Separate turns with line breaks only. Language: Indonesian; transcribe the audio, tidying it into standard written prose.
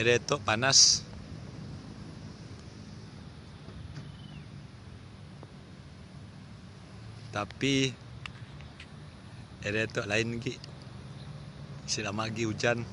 Ereto panas. Tapi ereto lain ki. Sila magi hujan.